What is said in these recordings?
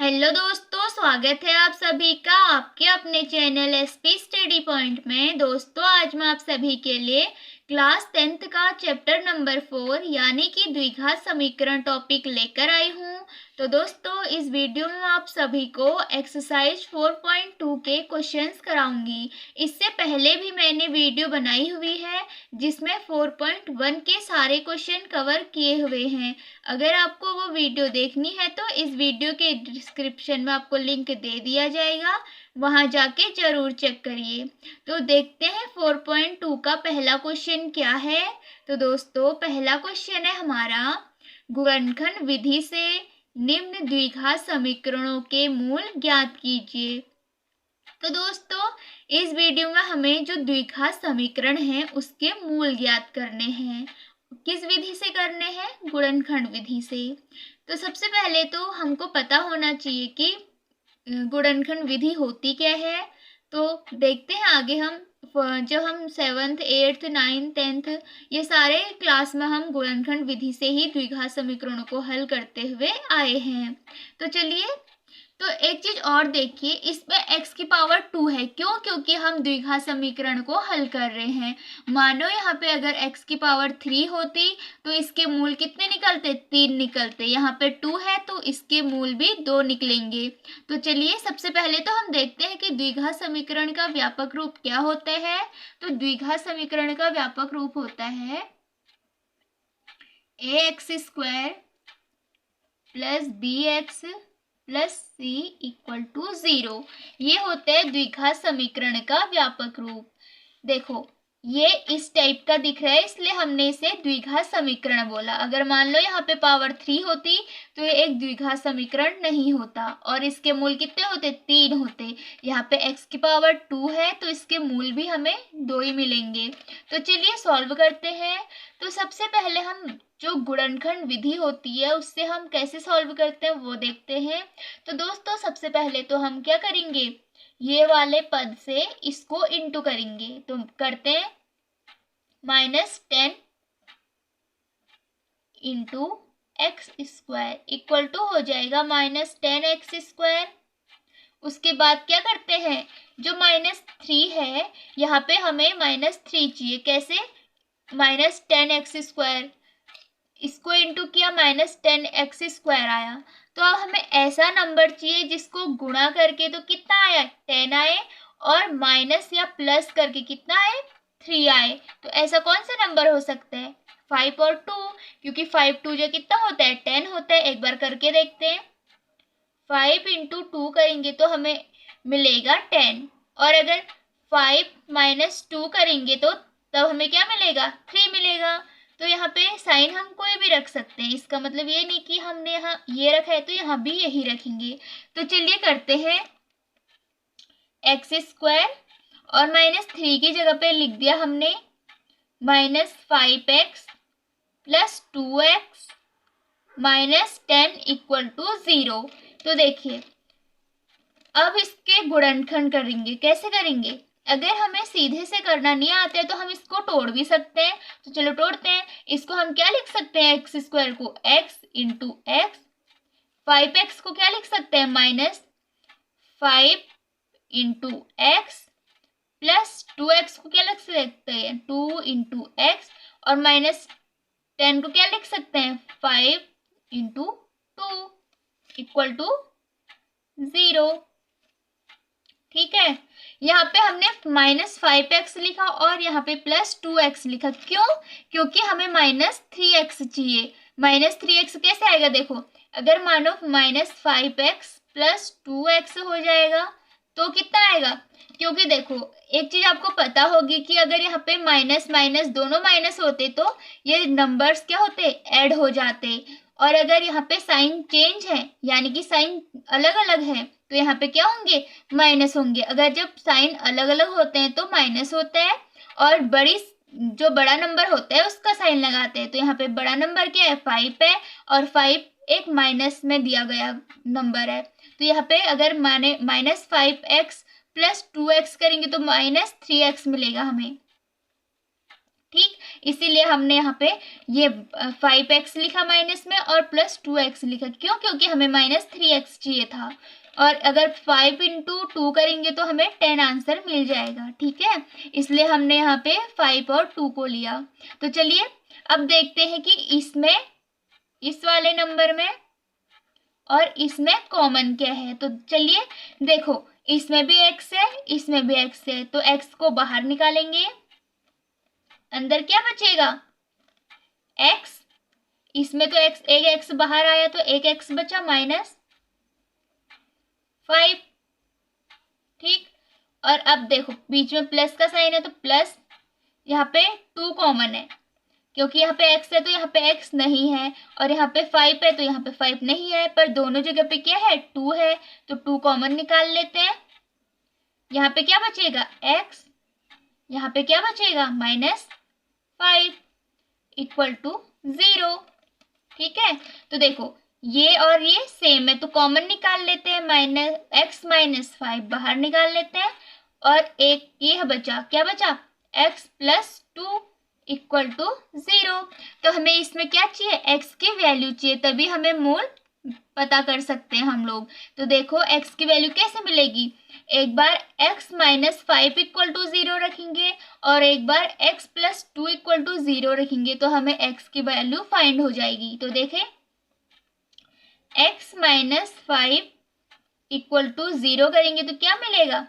Hello दोस्तों, स्वागत है आप सभी का आपके अपने चैनल एसपी स्टडी पॉइंट में। दोस्तों, आज मैं आप सभी के लिए क्लास 10th का चैप्टर नंबर 4 यानी कि द्विघात समीकरण टॉपिक लेकर आई हूँ। तो दोस्तों, इस वीडियो में आप सभी को एक्सरसाइज 4.2 के क्वेश्चंस कराऊंगी। इससे पहले भी मैंने वीडियो बनाई हुई है जिसमें 4.1 के सारे क्वेश्चन कवर किए हुए हैं। अगर आपको वो वीडियो देखनी है तो इस वीडियो के डिस्क्रिप्शन में आपको लिंक दे दिया जाएगा, वहां जाके जरूर चेक करिए। तो देखते हैं 4.2 का पहला क्वेश्चन क्या है। तो दोस्तों, पहला क्वेश्चन है हमारा, गुणनखंड विधि से निम्न द्विघात समीकरणों के मूल ज्ञात कीजिए। तो दोस्तों, इस वीडियो में हमें जो द्विघात समीकरण है उसके मूल ज्ञात करने हैं। किस विधि से करने हैं? गुणनखंड विधि से। तो सबसे पहले तो हमको पता होना चाहिए कि गुणनखंड विधि होती क्या है। तो देखते हैं आगे हम जब हम 7th 8th 9th 10th ये सारे क्लास में हम गुणनखंड विधि से ही द्विघात समीकरणों को हल करते हुए आए हैं। तो चलिए, तो एक चीज और देखिए, इसमें x की पावर 2 है। क्यों? क्योंकि हम द्विघात समीकरण को हल कर रहे हैं। मानो यहाँ पे अगर x की पावर 3 होती तो इसके मूल कितने निकलते? 3 निकलते। यहाँ पे 2 है तो इसके मूल भी 2 निकलेंगे। तो चलिए, सबसे पहले तो हम देखते हैं कि द्विघात समीकरण का व्यापक रूप क्या होता है। तो द्विघात समीकरण का व्यापक रूप होता है ax² plus bx plus C equal to 0। ये होता है द्विघात समीकरण का व्यापक रूप। देखो, ये इस टाइप का दिख रहा है इसलिए हमने इसे द्विघात समीकरण बोला। अगर मान लो यहाँ पे पावर 3 होती तो ये एक द्विघात समीकरण नहीं होता और इसके मूल कितने होते? 3 होते। यहाँ पे x की पावर 2 है तो इसके मूल भी हमें 2 ही मिलेंगे। तो चलिए सॉल्व करते हैं। तो सबसे पहले हम जो गुणनखंड विधि होती है उससे हम कैसे सॉल्व करते हैं वो देखते हैं। तो दोस्तों, सबसे पहले तो हम क्या करेंगे, ये वाले पद से इसको इंटू करेंगे। तो करते हैं -10 इंटू x² इक्वल टू हो जाएगा -10x²। उसके बाद क्या करते हैं, जो -3 है यहाँ पे हमें -3 चाहिए। कैसे? -10x², इसको इंटू किया -10x² आया। तो अब हमें ऐसा नंबर चाहिए जिसको गुणा करके तो कितना आया? 10 आए और माइनस या प्लस करके कितना आए? 3 आए। तो ऐसा कौन सा नंबर हो सकता है? 5 और 2, क्योंकि 5 2 जो कितना होता है? 10 होता है। एक बार करके देखते हैं। 5 इंटू 2 करेंगे तो हमें मिलेगा 10 और अगर 5 माइनस 2 करेंगे तो तब हमें क्या मिलेगा? 3 मिलेगा। तो यहाँ पे साइन हम कोई भी रख सकते हैं, इसका मतलब ये नहीं कि हमने यहाँ ये रखा है तो यहाँ भी यही रखेंगे। तो चलिए करते हैं, x² और -3 की जगह पे लिख दिया हमने -5x plus 2x -10 equal to 0। तो देखिए, अब इसके गुणनखंड करेंगे। कैसे करेंगे? अगर हमें सीधे से करना नहीं आता है तो हम इसको तोड़ भी सकते हैं। तो चलो तोड़ते हैं। इसको हम क्या लिख सकते हैं? x² को x इंटू एक्स, 5x को क्या लिख सकते हैं? -5 इंटू एक्स प्लस 2x को क्या लिख सकते हैं? 2 इंटू एक्स और -10 को क्या लिख सकते हैं? 5 इंटू 2 इक्वल टू 0। ठीक है, यहाँ पे हमने -5x लिखा और यहाँ पे +2x लिखा। क्यों? क्योंकि हमें -3x चाहिए। -3x कैसे आएगा? देखो, अगर मानो -5x प्लस 2x हो जाएगा तो कितना आएगा? क्योंकि देखो, एक चीज आपको पता होगी कि अगर यहाँ पे माइनस माइनस दोनों माइनस होते तो ये नंबर्स क्या होते? ऐड हो जाते। और अगर यहाँ पे साइन चेंज है यानी कि साइन अलग अलग है तो यहाँ पे क्या होंगे? माइनस होंगे। अगर जब साइन अलग अलग होते हैं तो माइनस होता है और जो बड़ा नंबर होता है उसका साइन लगाते हैं। तो यहाँ पे बड़ा नंबर क्या है? 5 है और 5 एक माइनस में दिया गया नंबर है। तो यहाँ पे अगर माने -5x प्लस 2x करेंगे तो -3x मिलेगा हमें। ठीक, इसीलिए हमने यहाँ पे ये 5x लिखा माइनस में और +2x लिखा। क्यों? क्योंकि हमें -3x चाहिए था, और अगर 5 × 2 करेंगे तो हमें 10 आंसर मिल जाएगा। ठीक है, इसलिए हमने यहाँ पे 5 और 2 को लिया। तो चलिए अब देखते हैं कि इसमें, इस वाले नंबर में और इसमें कॉमन क्या है। तो चलिए देखो, इसमें भी x है, इसमें भी x है, तो x को बाहर निकालेंगे, अंदर क्या बचेगा? x। इसमें तो x, एक x बाहर आया तो एक x बचा -5। ठीक, और अब देखो बीच में प्लस का साइन है तो प्लस, यहाँ पे 2 कॉमन है, क्योंकि यहाँ पे x है तो यहाँ पे x नहीं है, और यहाँ पे 5 है तो यहाँ पे 5 नहीं है, पर दोनों जगह पे क्या है? 2 है, तो 2 कॉमन निकाल लेते हैं। यहाँ पे क्या बचेगा? x। यहाँ पे क्या बचेगा? -5 = 0। ठीक है, तो देखो ये और ये सेम है तो कॉमन निकाल लेते हैं, x -5 बाहर निकाल लेते हैं, और एक ये बचा, क्या बचा? x + 2 = 0। तो हमें इसमें क्या चाहिए? x की वैल्यू चाहिए, तभी हमें मूल पता कर सकते हैं हम लोग। तो देखो x की वैल्यू कैसे मिलेगी? एक बार x -5 = 0 रखेंगे और एक बार x + 2 = 0 रखेंगे, तो हमें x की वैल्यू फाइंड हो जाएगी। तो देखें, x -5 = 0 करेंगे तो क्या मिलेगा?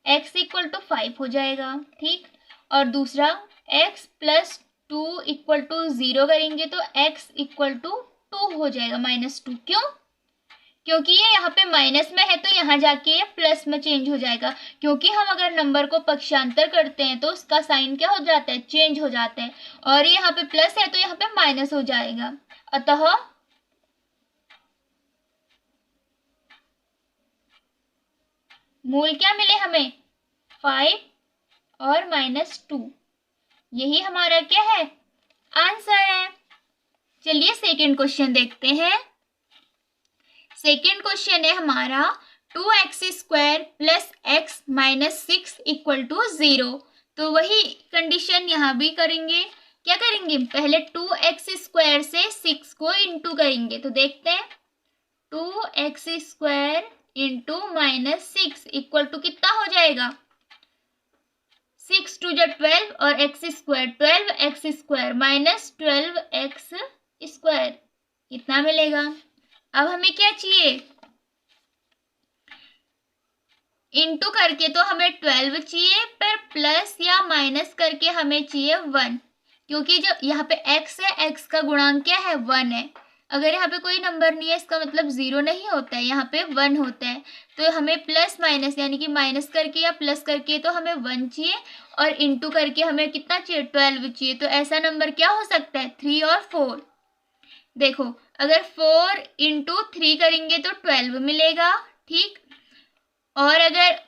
x = 5 हो जाएगा। ठीक, और दूसरा x + 2 = 0 करेंगे तो x = 2 हो जाएगा, -2। क्यों? क्योंकि ये यहाँ पे माइनस में है तो यहाँ जाके ये प्लस में चेंज हो जाएगा, क्योंकि हम अगर नंबर को पक्षांतर करते हैं तो उसका साइन क्या हो जाता है? चेंज हो जाता है, और ये यहाँ पे प्लस है तो यहाँ पे माइनस हो जाएगा। अतः मूल क्या मिले हमें? 5 और -2, यही हमारा क्या है? आंसर है। चलिए सेकंड क्वेश्चन देखते हैं। सेकंड क्वेश्चन है हमारा 2x² + x -6 = 0। तो वही कंडीशन यहाँ भी करेंगे। क्या करेंगे? पहले 2x² से 6 को इंटू करेंगे। तो देखते हैं, 2x² × -6 = कितना हो जाएगा? 6 × 2 = 12 और x² 12x² -12x², कितना मिलेगा? अब हमें क्या चाहिए? इंटू करके तो हमें 12 चाहिए, पर प्लस या माइनस करके हमें चाहिए 1, क्योंकि जो यहाँ पे x है, x का गुणांक क्या है? 1 है। अगर यहाँ पे कोई नंबर नहीं है इसका मतलब 0 नहीं होता है, यहाँ पे 1 होता है। तो हमें प्लस माइनस यानी कि माइनस करके या प्लस करके तो हमें 1 चाहिए, और इंटू करके हमें कितना चाहिए? 12 चाहिए। तो ऐसा नंबर क्या हो सकता है? 3 और 4। देखो, अगर 4 × 3 करेंगे तो 12 मिलेगा। ठीक, और अगर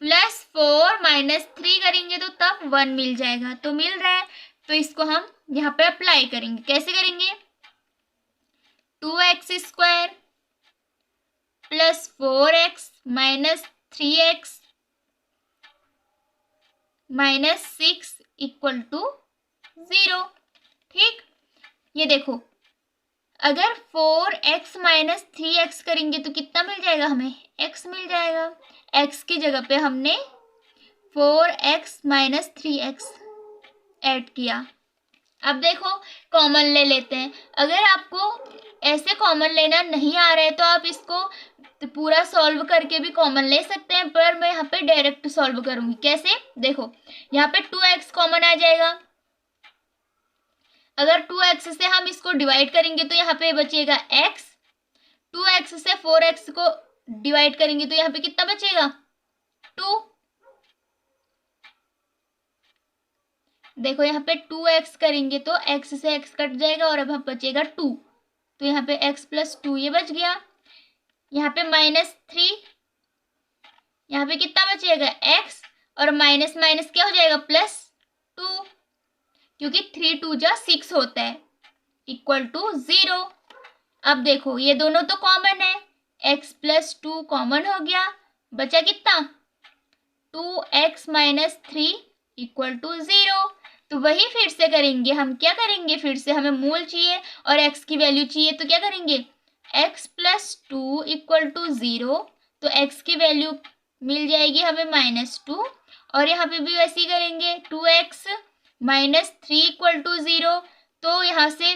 +4 - 3 करेंगे तो तब 1 मिल जाएगा। तो मिल रहा है, तो इसको हम यहाँ पे अप्लाई करेंगे। कैसे करेंगे? 2x² + 4x - 3x -6 = 0। ठीक, ये देखो, अगर 4x - 3x करेंगे तो कितना मिल जाएगा हमें? x मिल जाएगा। x की जगह पे हमने 4x - 3x ऐड किया। अब देखो कॉमन ले लेते हैं। अगर आपको ऐसे कॉमन लेना नहीं आ रहा है तो आप इसको पूरा सॉल्व करके भी कॉमन ले सकते हैं, पर मैं यहाँ पे डायरेक्ट सॉल्व करूंगी। कैसे? देखो, यहाँ पे 2x कॉमन आ जाएगा। अगर 2x से हम इसको डिवाइड करेंगे तो यहाँ पे बचेगा x। 2x से 4x को डिवाइड करेंगे तो यहाँ पे कितना बचेगा? 2। देखो, यहाँ पे 2x करेंगे तो x से x कट जाएगा और अब बचेगा 2। तो यहाँ पे x + 2 ये बच गया। यहाँ पे -3, यहाँ पे कितना बचेगा? x, और माइनस माइनस क्या हो जाएगा? +2, क्योंकि 3 × 2 = 6 होता है, = 0। अब देखो ये दोनों तो कॉमन है, x + 2 कॉमन हो गया, बचा कितना? 2x minus 3 equal to 0। तो वही फिर से करेंगे हम, क्या करेंगे, फिर से हमें मूल चाहिए और x की वैल्यू चाहिए, तो क्या करेंगे, x प्लस 2 इक्वल टू 0। तो x की वैल्यू मिल जाएगी हमें -2, और यहाँ पे भी वैसे ही करेंगे, 2x माइनस 3 इक्वल टू 0। तो यहाँ से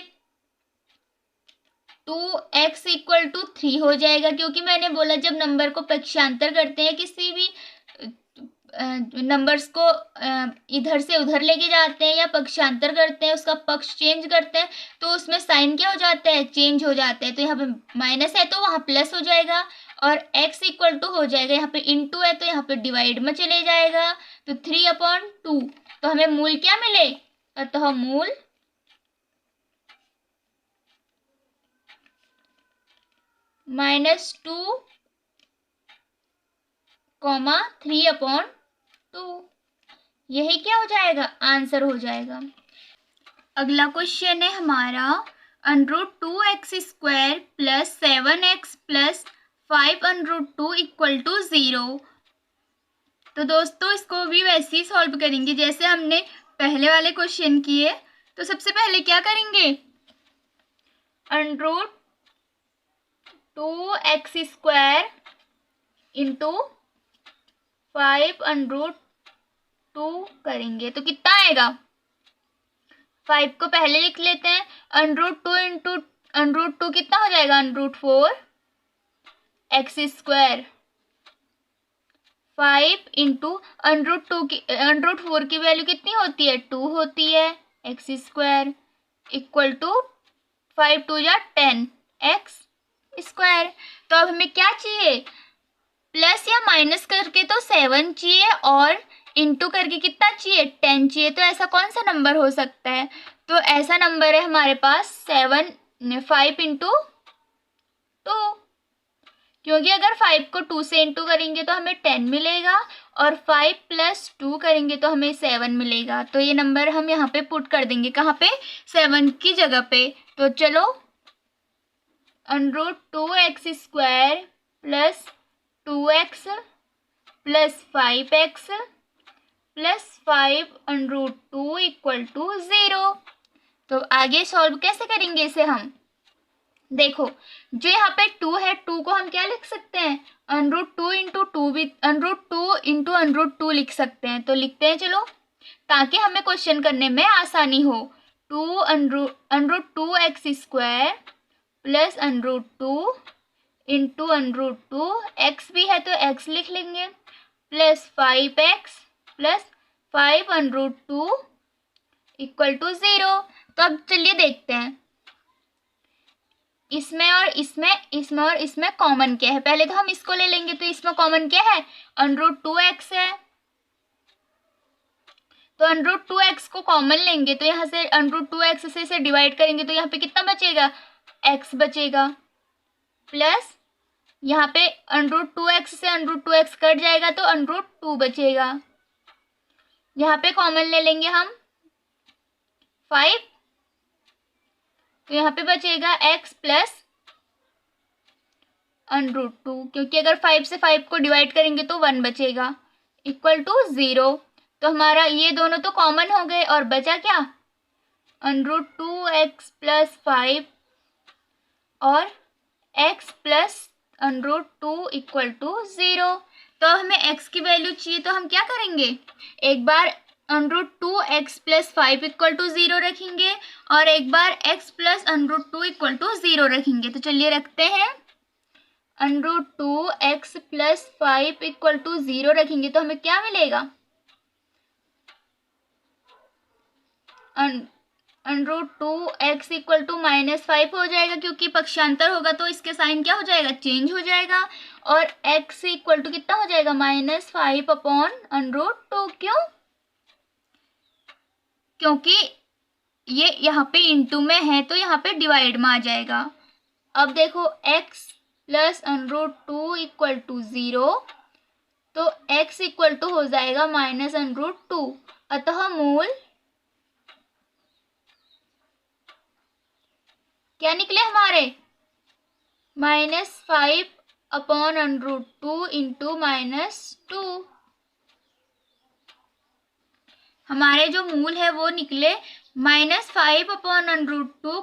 2x इक्वल टू 3 हो जाएगा, क्योंकि मैंने बोला जब नंबर को पक्षांतर करते हैं, किसी भी नंबर्स को इधर से उधर लेके जाते हैं या पक्षांतर करते हैं, उसका पक्ष चेंज करते हैं, तो उसमें साइन क्या हो जाता है, चेंज हो जाता है। तो यहाँ पे माइनस है तो वहाँ प्लस हो जाएगा, और x इक्वल टू हो जाएगा, यहाँ पे इनटू है तो यहाँ पे डिवाइड में चले जाएगा, तो 3/2। तो हमें मूल क्या मिले, अतः मूल -2, 3/2। यही क्या हो जाएगा, आंसर हो जाएगा। अगला क्वेश्चन है हमारा √2x² plus 7x plus 5√2 equal to 0। तो दोस्तों इसको भी वैसे ही सॉल्व करेंगे जैसे हमने पहले वाले क्वेश्चन किए। तो सबसे पहले क्या करेंगे, √2x² इंटू 5√2 करेंगे तो कितना आएगा, 5 को पहले लिख लेते हैं, √2 इंटू √2 कितना हो जाएगा, √4x², 5 इंटू √4 की वैल्यू कितनी होती है, 2 होती है, x² इक्वल टू 5 2 या 10 x²। तो अब हमें क्या चाहिए, प्लस या माइनस करके तो 7 चाहिए और इंटू करके कितना चाहिए, 10 चाहिए। तो ऐसा कौन सा नंबर हो सकता है, तो ऐसा नंबर है हमारे पास 5 इंटू 2, क्योंकि अगर 5 को 2 से इंटू करेंगे तो हमें 10 मिलेगा, और 5 प्लस 2 करेंगे तो हमें 7 मिलेगा। तो ये नंबर हम यहाँ पे पुट कर देंगे, कहाँ पे, 7 की जगह पे। तो चलो √2x² plus 2x plus 5x plus 5√2 equal to 0। तो आगे सॉल्व कैसे करेंगे इसे हम, देखो जो यहाँ पे 2 है, 2 को हम क्या लिख सकते हैं, √2 इंटू 2 भी, √2 इंटू √2 लिख सकते हैं। तो लिखते हैं चलो, ताकि हमें क्वेश्चन करने में आसानी हो। 2√2x² प्लस √2 इंटू √2, x भी है तो x लिख लेंगे, plus 5x plus 5√2 equal to 0। तो अब चलिए देखते हैं, इसमें और इसमें कॉमन क्या है। पहले तो हम इसको ले लेंगे, तो इसमें कॉमन क्या है, √2x है, तो √2x को कॉमन लेंगे, तो यहाँ से √2x से इसे डिवाइड करेंगे तो यहाँ पे कितना बचेगा, x बचेगा, प्लस यहाँ पे √2x से √2x कट जाएगा तो √2 बचेगा। यहाँ पे कॉमन ले लेंगे हम 5, तो यहाँ पे बचेगा x प्लस √2, क्योंकि अगर 5 से 5 को डिवाइड करेंगे तो 1 बचेगा, इक्वल टू 0। तो हमारा ये दोनों तो कॉमन हो गए, और बचा क्या, √2x प्लस 5 और x प्लस √2 इक्वल टू 0। तो हमें x की वैल्यू चाहिए, तो हम क्या करेंगे, एक बार √2x प्लस 5 इक्वल टू 0 रखेंगे, और एक बार x प्लस √2 इक्वल टू 0 रखेंगे। तो चलिए रखते हैं, √2x प्लस 5 इक्वल टू 0 रखेंगे तो हमें क्या मिलेगा, √2x इक्वल टू -5 हो जाएगा, क्योंकि पक्षांतर होगा तो इसके साइन क्या हो जाएगा, चेंज हो जाएगा, और x इक्वल टू कितना हो जाएगा, -5/√2। क्योंकि ये यहाँ पे इंटू में है तो यहाँ पे डिवाइड में आ जाएगा। अब देखो x प्लस √2 इक्वल टू 0, तो x इक्वल टू हो जाएगा -√2, अतः मूल क्या निकले हमारे, -5/√2 इंटू -2। हमारे जो मूल है वो निकले -5/√2,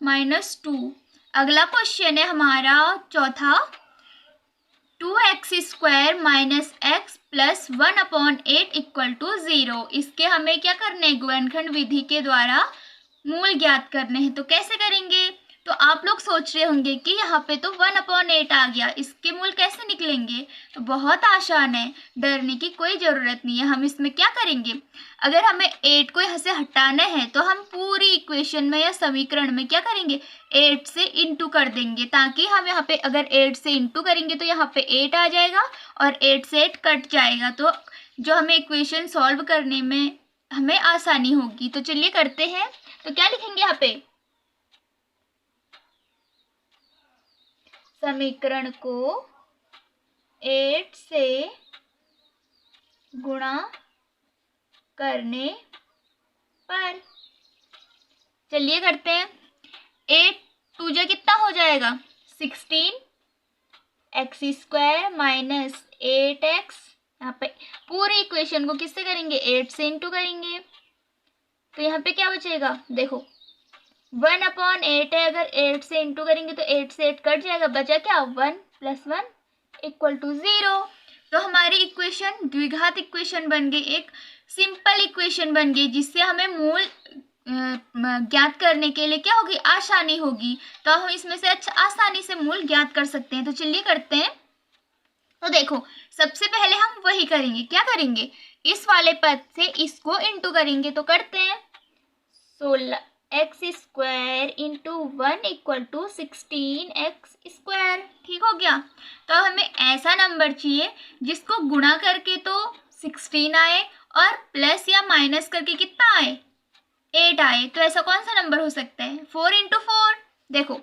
-2। अगला क्वेश्चन है हमारा चौथा, 2x² - x + 1/8 = 0। इसके हमें क्या करना है, गुणनखंड विधि के द्वारा मूल ज्ञात करने हैं। तो कैसे करेंगे? तो आप लोग सोच रहे होंगे कि यहाँ पे तो 1/8 आ गया, इसके मूल कैसे निकलेंगे? तो बहुत आसान है, डरने की कोई ज़रूरत नहीं है। हम इसमें क्या करेंगे, अगर हमें 8 को यहाँ से हटाना है तो हम पूरी इक्वेशन में या समीकरण में क्या करेंगे, 8 से इंटू कर देंगे, ताकि हम यहाँ पे अगर 8 से इंटू करेंगे तो यहाँ पे 8 आ जाएगा और 8 से 8 कट जाएगा। तो जो हमें इक्वेशन सॉल्व करने में हमें आसानी होगी। तो चलिए करते हैं। तो क्या लिखेंगे यहाँ पे, समीकरण को 8 से गुणा करने पर, चलिए करते हैं। 8 2 जा कितना हो जाएगा, 16, x² - 8x। यहाँ पे पूरी इक्वेशन को किससे करेंगे, 8 से इंटू करेंगे। तो यहाँ पे क्या बचेगा, देखो 1/8 है, अगर 8 से इंटू करेंगे तो 8 से 8 कट जाएगा, बचा क्या, 1 + 1 = 0। तो हमारी इक्वेशन द्विघात इक्वेशन बन गई, एक सिंपल इक्वेशन बन गई, जिससे हमें मूल ज्ञात करने के लिए क्या होगी, आसानी होगी। तो हम इसमें से आसानी से मूल ज्ञात कर सकते हैं। तो चलिए करते हैं। तो देखो सबसे पहले हम वही करेंगे, क्या करेंगे, इस वाले पद से इसको इंटू करेंगे। तो करते हैं, 16x² × 1 = 16x²। ठीक हो गया। तो हमें ऐसा नंबर चाहिए जिसको गुणा करके तो 16 आए और प्लस या माइनस करके कितना आए, 8 आए। तो ऐसा कौन सा नंबर हो सकता है, 4 × 4। देखो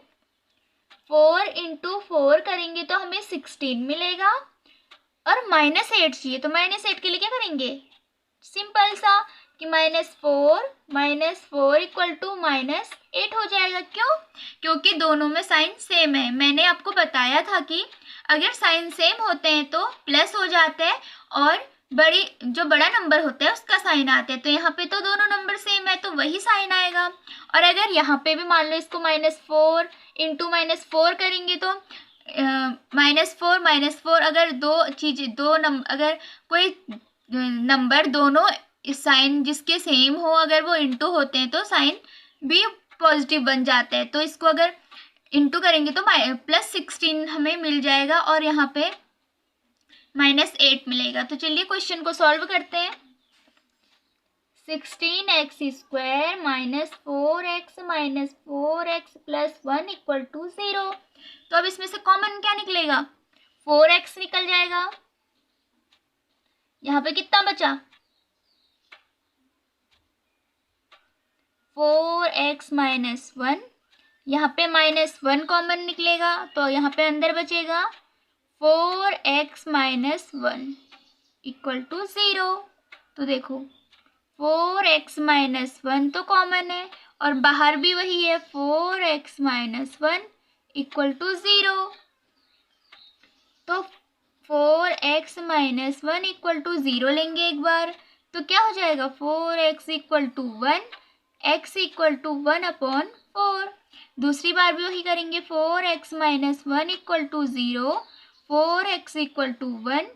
4 × 4 करेंगे तो हमें 16 मिलेगा और -8 चाहिए। तो -8 के लिए क्या करेंगे, सिंपल सा कि -4 = -8 हो जाएगा। क्यों? क्योंकि दोनों में साइन सेम है। मैंने आपको बताया था कि अगर साइन सेम होते हैं तो प्लस हो जाता है और जो बड़ा नंबर होता है उसका साइन आता है। तो यहाँ पे तो दोनों नंबर सेम है तो वही साइन आएगा। और अगर यहाँ पे भी मान लो इसको -4 × -4 करेंगे तो -4 अगर अगर कोई नंबर दोनों साइन जिसके सेम हो, अगर वो इंटू होते हैं तो साइन भी पॉजिटिव बन जाता है। तो इसको अगर इंटू करेंगे तो +16 हमें मिल जाएगा और यहाँ पे -8 मिलेगा। तो चलिए क्वेश्चन को सॉल्व करते हैं। 16x² - 4x - 4x + 1 = 0। तो अब इसमें से कॉमन क्या निकलेगा, 4x निकल जाएगा। यहाँ पे कितना बचा, 4x - 1। यहाँ पे -1 कॉमन निकलेगा तो यहाँ पे अंदर बचेगा 4x - 1 = 0। तो देखो 4x - 1 तो कॉमन है और बाहर भी वही है, 4x - 1 = 0। तो 4x - 1 = 0 लेंगे एक बार तो क्या हो जाएगा, 4x = 1, x = 1/4। दूसरी बार भी वही करेंगे, 4x - 1 = 0, 4x = 1,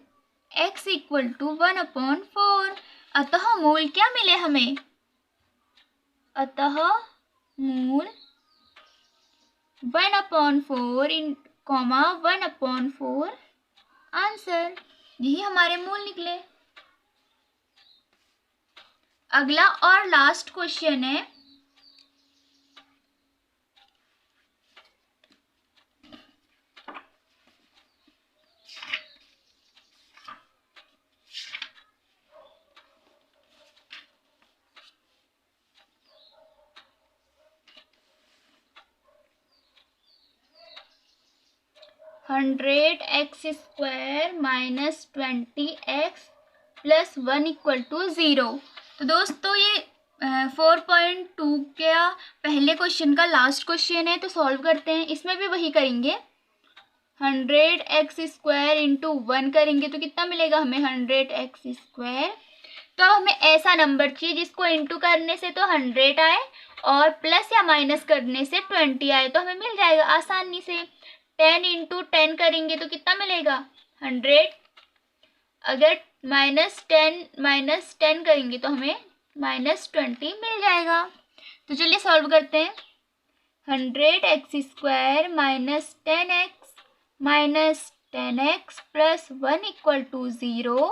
x = 1/4। अतः मूल क्या मिले हमें, अतः मूल 1/4 1/4 आंसर, यही हमारे मूल निकले। अगला और लास्ट क्वेश्चन है, (100x² - 20x + 1 = 0). तो दोस्तों ये 4.2 का पहले क्वेश्चन का लास्ट क्वेश्चन है। तो सॉल्व करते हैं। इसमें भी वही करेंगे, 100x² × 1 करेंगे तो कितना मिलेगा हमें, 100x²। तो अब हमें ऐसा नंबर चाहिए जिसको इंटू करने से तो 100 आए और प्लस या माइनस करने से 20 आए। तो हमें मिल जाएगा आसानी से। 10 इंटू 10 करेंगे तो कितना मिलेगा 100। अगर -10 करेंगे तो हमें -20 मिल जाएगा। तो चलिए सॉल्व करते हैं। 100x² -10x plus 1 equal to 0।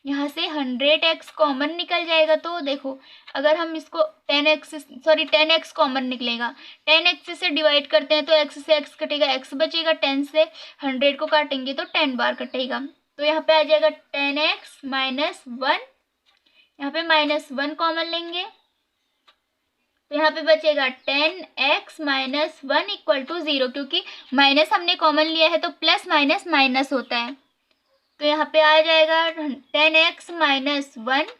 यहाँ से 100x कॉमन निकल जाएगा। तो देखो अगर हम इसको 10x कॉमन निकलेगा, 10x से डिवाइड करते हैं तो x से x कटेगा, x बचेगा, 10 से 100 को काटेंगे तो 10 बार कटेगा। तो यहाँ पे आ जाएगा 10x माइनस 1, यहाँ पे -1 कॉमन लेंगे तो यहाँ पे बचेगा 10x माइनस 1 इक्वल टू 0, क्योंकि माइनस हमने कॉमन लिया है तो प्लस माइनस माइनस होता है। तो यहाँ पे आ जाएगा 10x माइनस 1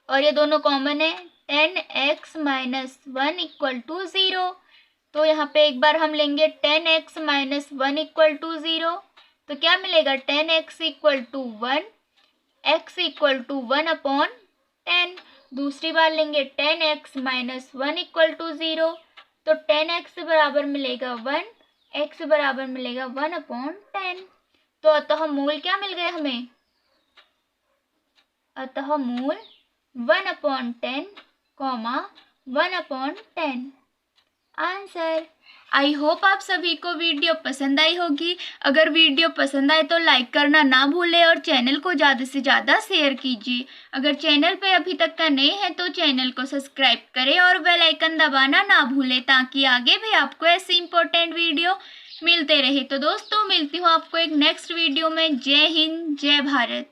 और ये दोनों कॉमन है, 10x माइनस 1 इक्वल टू 0। तो यहाँ पे एक बार हम लेंगे 10x माइनस 1 इक्वल टू 0, तो क्या मिलेगा 10x equal to 1, x equal to 1 upon 10। दूसरी बार लेंगे 10x माइनस 1 इक्वल टू 0, तो 10x बराबर मिलेगा 1, x बराबर मिलेगा 1 अपॉन 10। तो अतः मूल क्या मिल गए हमें, अतः मूल 1 upon 10, 1 upon 10 answer. I hope आप सभी को वीडियो पसंद आई होगी। अगर वीडियो पसंद आए तो लाइक करना ना भूलें और चैनल को ज़्यादा से ज़्यादा शेयर कीजिए। अगर चैनल पे अभी तक का नए हैं तो चैनल को सब्सक्राइब करें और बेल आइकन दबाना ना भूलें ताकि आगे भी आपको ऐसी इंपॉर्टेंट वीडियो मिलते रहे। तो दोस्तों मिलती हूँ आपको एक नेक्स्ट वीडियो में। जय हिंद, जय भारत।